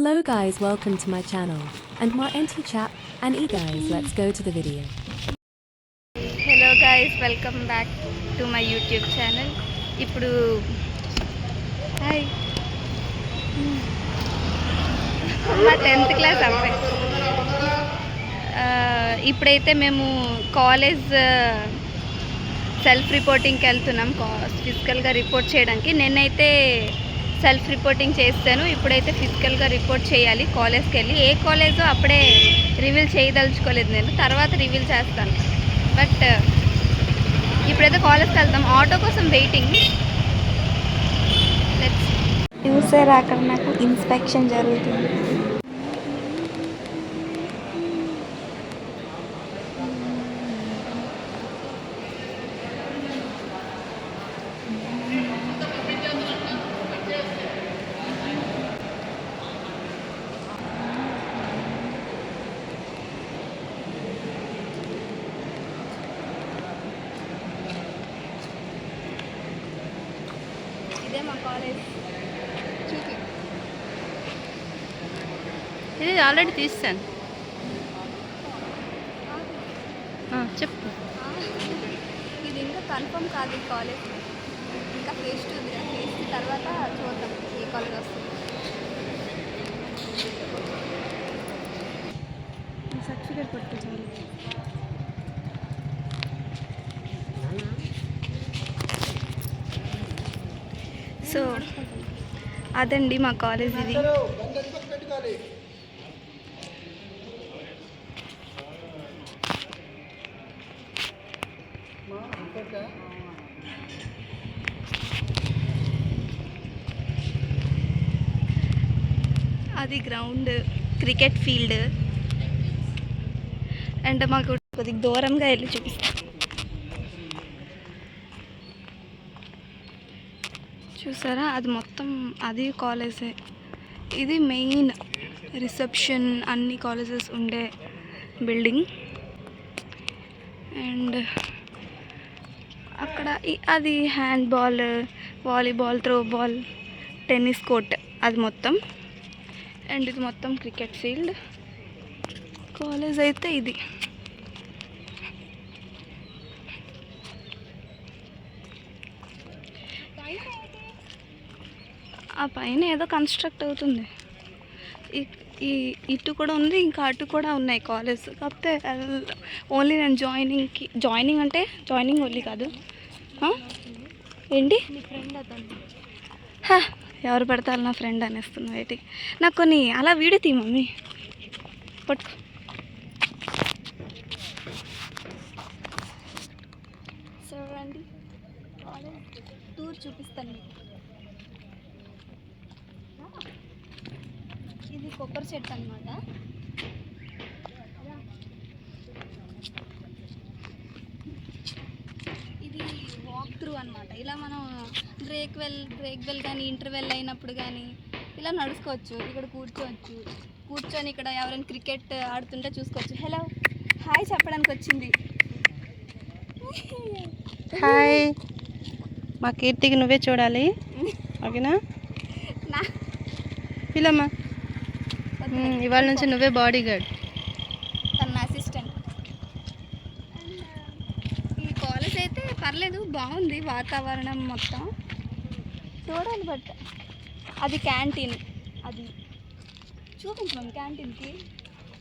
Hello guys, welcome to my channel and my NT chat and guys, let's go to the video. Hello guys, welcome back to my YouTube channel. ఇప్పుడు hi మా 10th class అబ్బాయి. ఇప్పుడైతే మేము college self రిపోర్టింగ్కి వెళ్తున్నాం, ఫిజికల్గా report చేయడానికి. నేనైతే self reporting చేస్తాను, ఇప్పుడైతే ఫిజికల్గా రిపోర్ట్ చేయాలి కాలేజ్కి వెళ్ళి. ఏ కాలేజో అప్పుడే రివీల్ చేయదలుచుకోలేదు, నేను తర్వాత రివీల్ చేస్తాను. బట్ ఇప్పుడైతే కాలేజ్కి వెళ్తాం, ఆటో కోసం వెయిటింగ్. చూసారా అక్కడ నాకు ఇన్స్పెక్షన్ జరుగుతుంది. ఇదే మా కాలేజ్. ఇది ఆల్రెడీ తీస్తాను, చెప్పు. ఇది ఇంకా కన్ఫర్మ్ కాదు ఈ కాలేజ్, ఇంకా ఫేస్ట్ ఉంది. ఫేస్ట్ తర్వాత చూద్దాం ఏ కాలేజ్ వస్తుంది. సర్టిఫికేట్ పట్టుకోవాలి. సో అదండి మా కాలేజ్. ఇది అది గ్రౌండ్, క్రికెట్ ఫీల్డ్. అండ్ మాకు కొద్దిగా దూరంగా వెళ్ళి చూపిస్తాం. చూసారా, అది మొత్తం అది కాలేజే. ఇది మెయిన్ రిసెప్షన్, అన్ని కాలేజెస్ ఉండే బిల్డింగ్. అండ్ అక్కడ అది handball, volleyball, throwball, tennis court అది మొత్తం. అండ్ ఇది మొత్తం క్రికెట్ ఫీల్డ్. కాలేజ్ అయితే ఇది. ఆ పైన ఏదో కన్స్ట్రక్ట్ అవుతుంది. ఇటు కూడా ఉంది, ఇంకా అటు కూడా ఉన్నాయి కాలేజ్. కాకపోతే ఓన్లీ నేను జాయినింగ్ అంటే జాయినింగ్ ఓన్లీ కాదు. ఏంటి ఎవరు పెడతారు నా ఫ్రెండ్ అనేస్తున్నావు ఏంటి? నాకు కొన్ని అలా వీడియో తీ మమ్మీ, పట్టుకో. చూడండి కాలేజ్ టూర్ చూపిస్తాను మీకు. ఇది కొబ్బరి చెట్టు అన్నమాట. ఇది వాక్ త్రూ అన్నమాట. ఇలా మనం బ్రేక్ బెల్ కానీ ఇంటర్వెల్ అయినప్పుడు కానీ ఇలా నడుచుకోవచ్చు. ఇక్కడ కూర్చొని ఇక్కడ ఎవరైనా క్రికెట్ ఆడుతుంటే చూసుకోవచ్చు. హలో హాయ్ చెప్పడానికి వచ్చింది. హాయ్, మా కీర్తికి నువ్వే చూడాలి, ఓకేనా? పిల్లమ్మా, ఇవాళ నుంచి నువ్వే బాడీ గార్డ్. తన అసిస్టెంట్. ఈ కాలేజ్ అయితే పర్లేదు, బాగుంది వాతావరణం మొత్తం. చూడాలి. బట్ అది క్యాంటీన్. అది చూపించాం క్యాంటీన్కి.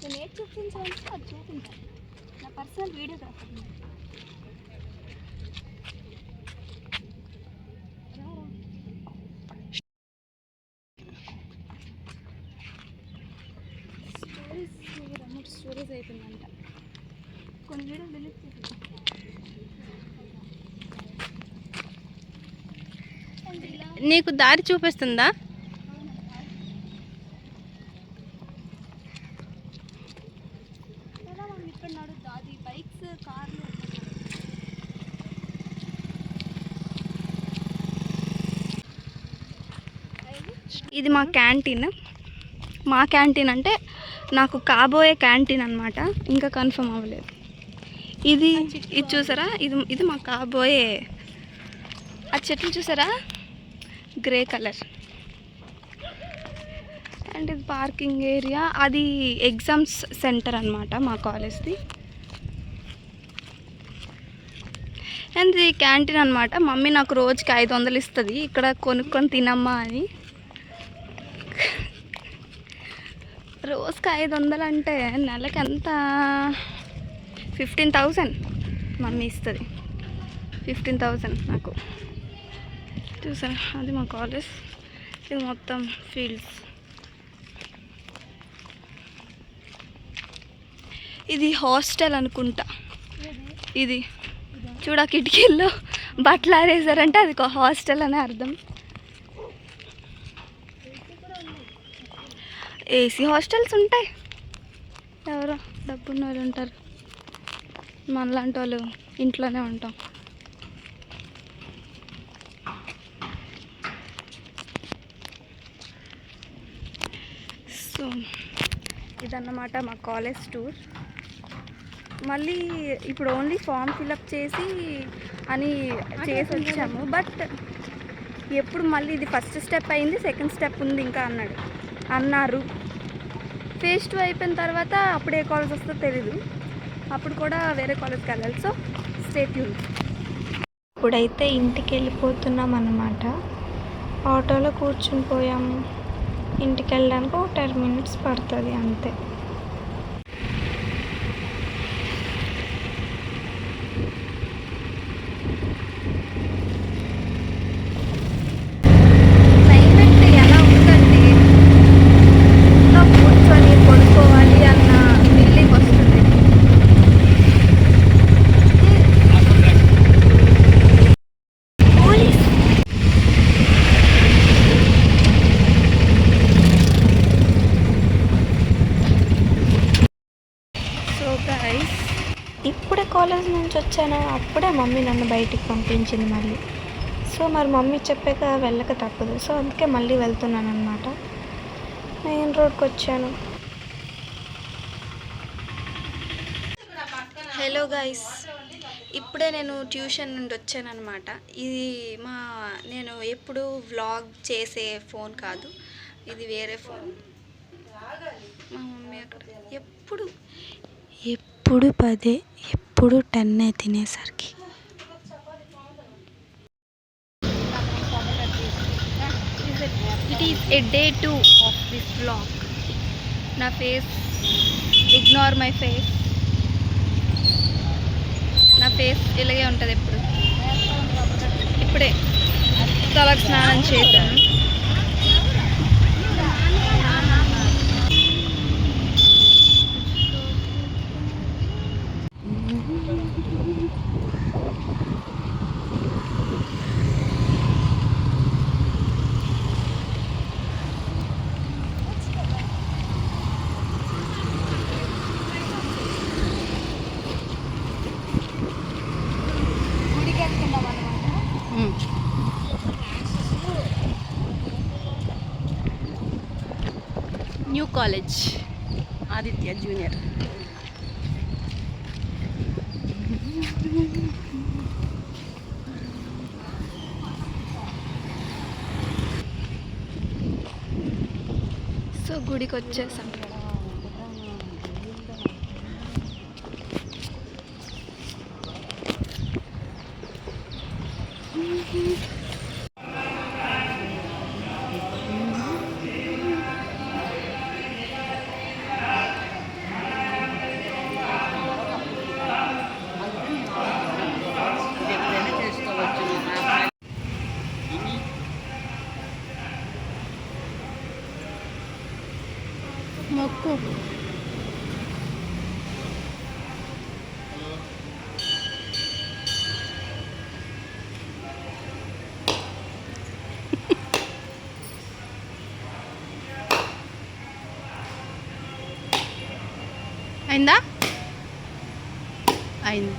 నేను ఏది చూపించాలంటే అది చూపించాను. నా పర్సనల్ వీడియోగ్రాఫర్. స్టోరేజ్ అయిపోయిందంట, కొన్ని వీడియోలు డిలీట్ చేసి. నీకు దారి చూపిస్తుందా? ఇక్కడ నడుద్దా అది, బైక్స్, కార్లు. ఇది మా క్యాంటీన్. మా క్యాంటీన్ అంటే నాకు కాబోయే క్యాంటీన్ అనమాట, ఇంకా కన్ఫర్మ్ అవ్వలేదు. ఇది చూసారా, ఇది మా కాబోయే. ఆ చెట్లు చూసారా, గ్రే కలర్. అండ్ ఇది పార్కింగ్ ఏరియా. అది ఎగ్జామ్స్ సెంటర్ అనమాట మా కాలేజ్ది. అండ్ ఇది క్యాంటీన్ అనమాట. మమ్మీ నాకు రోజుకి 500 ఇస్తుంది ఇక్కడ కొనుక్కొని తినమ్మా అని. రోజుకి 500 అంటే నెలకి ఎంత? 15,000 మమ్మీ ఇస్తుంది. 15,000 నాకు. చూసారా, అది మా కాలేజ్. ఇది మొత్తం ఫీల్డ్స్. ఇది హాస్టల్ అనుకుంటా. ఇది చూడ కిటికీల్లో బట్టలు ఆరేసారంటే అది ఒక హాస్టల్ అని అర్థం. ఏసీ హాస్టల్స్ ఉంటాయి, ఎవరో డబ్బున్న వాళ్ళు ఉంటారు. మనలాంటి వాళ్ళు ఇంట్లోనే ఉంటాం. సో ఇదన్నమాట మా కాలేజ్ టూర్. మళ్ళీ ఇప్పుడు ఓన్లీ ఫామ్ ఫిలప్ చేసి అని చేసి వచ్చాము. బట్ ఎప్పుడు మళ్ళీ ఇది ఫస్ట్ స్టెప్ అయింది, సెకండ్ స్టెప్ ఉంది ఇంకా అన్నారు. ఫేజ్ 2 అయిపోయిన తర్వాత అప్పుడు ఏ కాలేజ్ వస్తుందో తెలీదు. అప్పుడు కూడా వేరే కాలేజ్కి వెళ్ళాలి. So stay tune. ఇప్పుడైతే ఇంటికి వెళ్ళిపోతున్నాం అన్నమాట. ఆటోలో కూర్చుని పోయాము. ఇంటికి వెళ్ళడానికి ఒక 10 minutes పడుతుంది అంతే. క్లైమేట్ ఎలా ఉందంటే ఇంట్లో కూర్చొని పడుకోవాలి అన్న ఫీలింగ్ వస్తుంది. పోలీస్ సో గైస్, ఇప్పుడే కాలేజ్ నుంచి వచ్చాను, అప్పుడే మమ్మీ నన్ను బయటికి పంపించింది మళ్ళీ. సో మరి మమ్మీ చెప్పాక వెళ్ళక తప్పదు. సో అందుకే మళ్ళీ వెళ్తున్నాను అనమాట. మెయిన్ రోడ్కి వచ్చాను. హలో గైస్, ఇప్పుడే నేను ట్యూషన్ నుండి వచ్చాను అనమాట. ఇది నేను ఎప్పుడు వ్లాగ్ చేసే ఫోన్ కాదు, ఇది వేరే ఫోన్. మా మమ్మీ అక్కడ ఎప్పుడు 10 ఎప్పుడు 10 తినేసరికి. It is a day 2 of this vlog. నా ఫేస్, ఇగ్నోర్ మై ఫేస్. నా ఫేస్ ఇలాగే ఉంటుంది ఎప్పుడు. ఇప్పుడే తలకు స్నానం చేశాను. New college Aditya junior. So గుడికి వచ్చేసాం. మొక్కు. అయిందా? అయింది.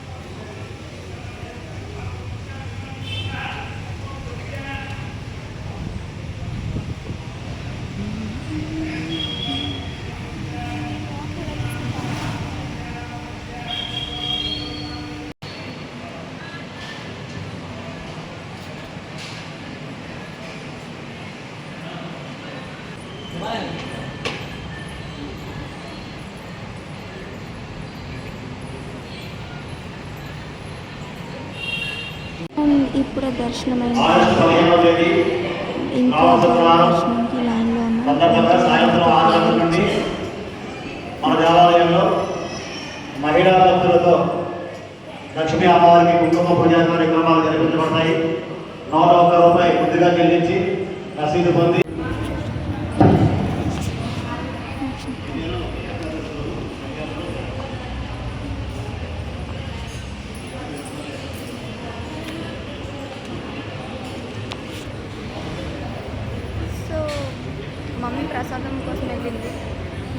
ఇప్పుడే దర్శనం అయింది. ఇంకా దర్శనంకి లైన్లో ఉన్నాం. మన దేవాలయంలో మహిళా భక్తులతో లక్ష్మీ అమ్మవారికి కుంకుమ పూజ కార్యక్రమాలు జరిపించబడతాయి. 101 రూపాయి ముందుగా చెల్లించి రసీదు పొంది సో మమ్మీ ప్రసాదం కోసం వెళ్ళింది.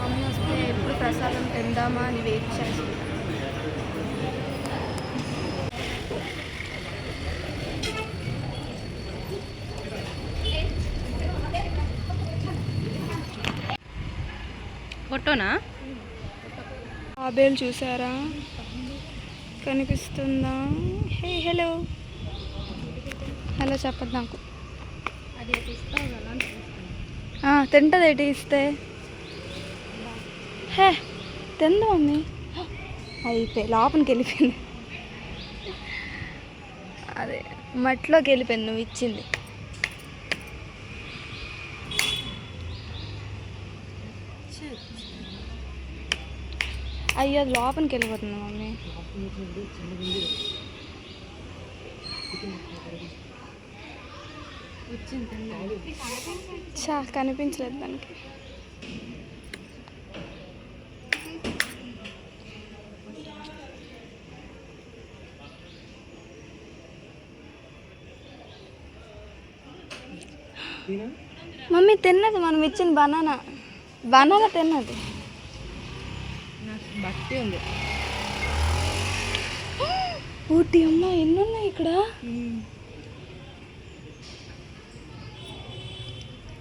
మమ్మీ వస్తే ఎప్పుడు ప్రసాదం తిందామా అని వెయిట్ చేస్తుంది. ఫోటోనా? తాబేలు చూసారా? కనిపిస్తుందా? హే హలో హలో చెప్పదు నాకు. తింటుంది ఏంటి ఇస్తే? హే తిందా మమ్మీ. అయిపోయి లోపలికి వెళ్ళిపోయింది. అదే మట్టిలోకి వెళ్ళిపోయింది నువ్వు ఇచ్చింది. అయ్యో అది లోపలికి వెళ్ళిపోతుంది మమ్మీ. చా కనిపించలేదు దానికి. మమ్మీ తిన్నది మనం ఇచ్చిన బనానా తిన్నది. భక్తి ఉంది. ఊటి అమ్మ ఎన్ని ఉన్నాయి ఇక్కడ.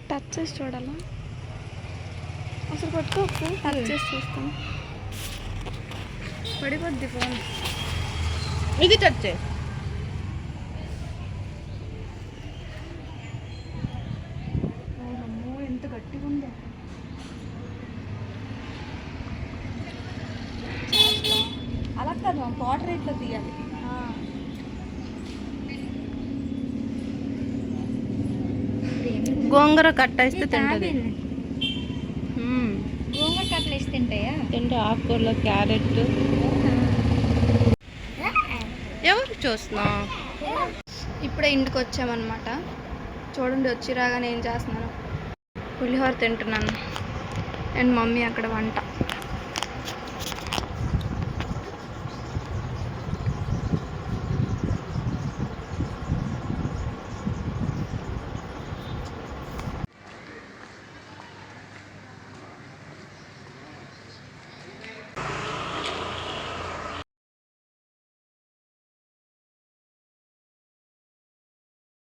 టచ్ చేసి చూడాలా? అసలు పట్టుకో ఒకసారి. టచ్ చేసి చూస్తాను. పడిపోద్ది ఫోన్. ఇది టచ్ చేయి. అమ్మో ఎంత గట్టిగా ఉందో. అలా కాదు పోర్ట్రేట్లో తీయాలి. గోంగూర కట్టేస్తే తింటుంది. గోంగూర కట్టలు వేసి తింటాయా? తింటే ఆకుకూరలో క్యారెట్. ఎవరు చూస్తున్నా? ఇప్పుడే ఇంటికి వచ్చామన్నమాట. చూడండి వచ్చి రాగానే ఏం చేస్తున్నాను. పులిహోర తింటున్నాను. అండ్ మమ్మీ అక్కడ వంట.